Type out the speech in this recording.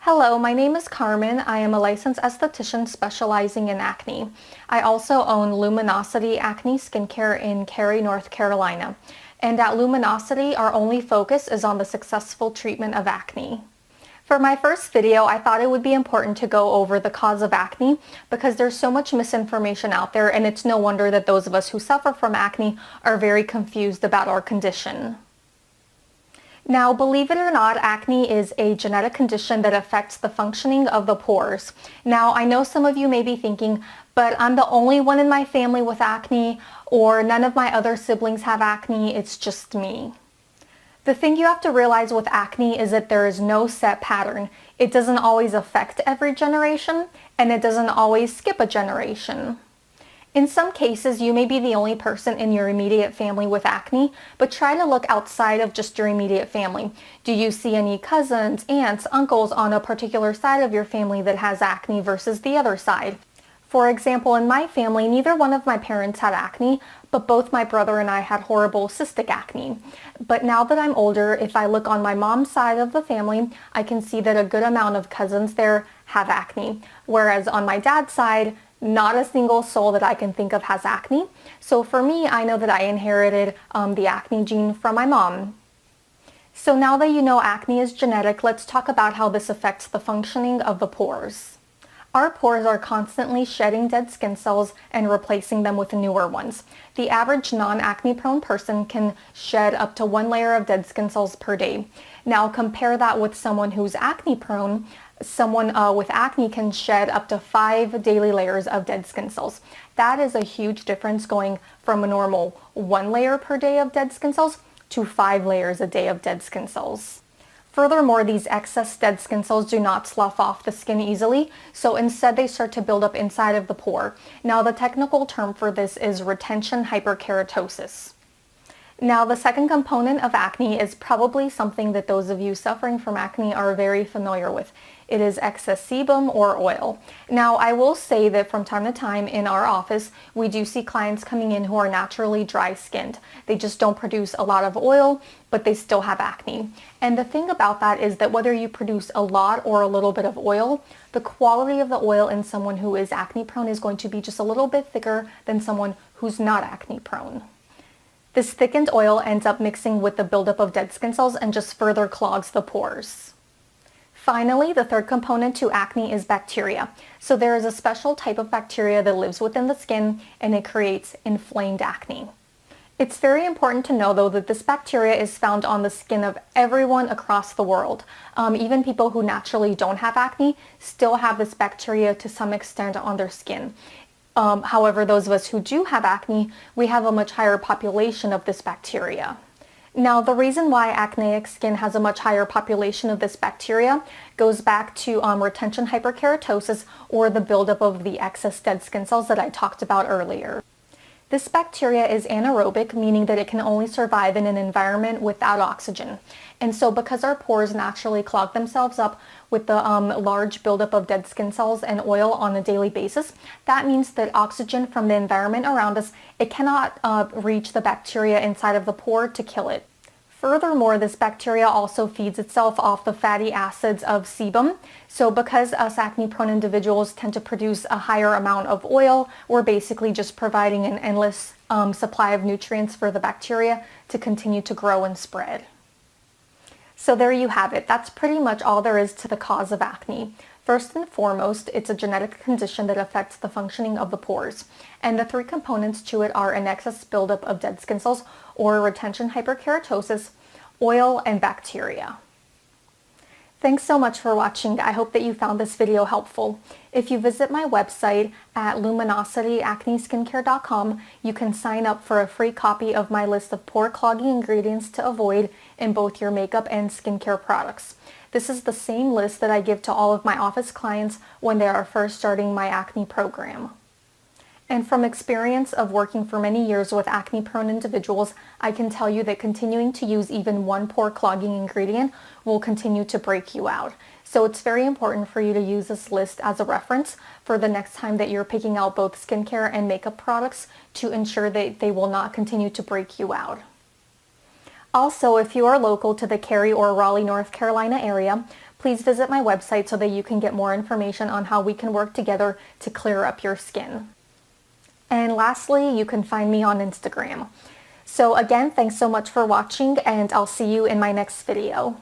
Hello, my name is Carmen. I am a licensed esthetician specializing in acne. I also own Luminosity Acne Skincare in Cary, North Carolina. And at Luminosity, our only focus is on the successful treatment of acne. For my first video, I thought it would be important to go over the cause of acne because there's so much misinformation out there, and it's no wonder that those of us who suffer from acne are very confused about our condition. Now, believe it or not, acne is a genetic condition that affects the functioning of the pores. Now, I know some of you may be thinking, but I'm the only one in my family with acne, or none of my other siblings have acne, it's just me. The thing you have to realize with acne is that there is no set pattern. It doesn't always affect every generation, and it doesn't always skip a generation. In some cases, you may be the only person in your immediate family with acne, but try to look outside of just your immediate family. Do you see any cousins, aunts, uncles on a particular side of your family that has acne versus the other side? For example, in my family, neither one of my parents had acne, but both my brother and I had horrible cystic acne. But now that I'm older, if I look on my mom's side of the family, I can see that a good amount of cousins there have acne. Whereas on my dad's side, not a single soul that I can think of has acne. So for me, I know that I inherited the acne gene from my mom. So now that you know acne is genetic, let's talk about how this affects the functioning of the pores. Our pores are constantly shedding dead skin cells and replacing them with newer ones. The average non-acne prone person can shed up to 1 layer of dead skin cells per day. Now compare that with someone who's acne prone. Someone with acne can shed up to 5 daily layers of dead skin cells. That is a huge difference, going from a normal 1 layer per day of dead skin cells to 5 layers a day of dead skin cells. Furthermore, these excess dead skin cells do not slough off the skin easily, so instead they start to build up inside of the pore. Now, the technical term for this is retention hyperkeratosis. Now, the second component of acne is probably something that those of you suffering from acne are very familiar with. It is excess sebum or oil. Now, I will say that from time to time in our office, we do see clients coming in who are naturally dry-skinned. They just don't produce a lot of oil, but they still have acne. And the thing about that is that whether you produce a lot or a little bit of oil, the quality of the oil in someone who is acne prone is going to be just a little bit thicker than someone who's not acne prone. This thickened oil ends up mixing with the buildup of dead skin cells and just further clogs the pores. Finally, the third component to acne is bacteria. So there is a special type of bacteria that lives within the skin, and it creates inflamed acne. It's very important to know, though, that this bacteria is found on the skin of everyone across the world. Even people who naturally don't have acne still have this bacteria to some extent on their skin. However, those of us who do have acne, we have a much higher population of this bacteria. Now, the reason why acneic skin has a much higher population of this bacteria goes back to retention hyperkeratosis, or the buildup of the excess dead skin cells that I talked about earlier. This bacteria is anaerobic, meaning that it can only survive in an environment without oxygen. And so because our pores naturally clog themselves up with the large buildup of dead skin cells and oil on a daily basis, that means that oxygen from the environment around us, it cannot reach the bacteria inside of the pore to kill it. Furthermore, this bacteria also feeds itself off the fatty acids of sebum. So because us acne-prone individuals tend to produce a higher amount of oil, we're basically just providing an endless supply of nutrients for the bacteria to continue to grow and spread. So there you have it. That's pretty much all there is to the cause of acne. First and foremost, it's a genetic condition that affects the functioning of the pores. And the 3 components to it are an excess buildup of dead skin cells, or retention hyperkeratosis, oil, and bacteria. Thanks so much for watching. I hope that you found this video helpful. If you visit my website at luminosityacneskincare.com, you can sign up for a free copy of my list of pore clogging ingredients to avoid in both your makeup and skincare products. This is the same list that I give to all of my office clients when they are first starting my acne program. And from experience of working for many years with acne-prone individuals, I can tell you that continuing to use even one pore clogging ingredient will continue to break you out. So it's very important for you to use this list as a reference for the next time that you're picking out both skincare and makeup products to ensure that they will not continue to break you out. Also, if you are local to the Cary or Raleigh, North Carolina area, please visit my website so that you can get more information on how we can work together to clear up your skin. And lastly, you can find me on Instagram. So again, thanks so much for watching, and I'll see you in my next video.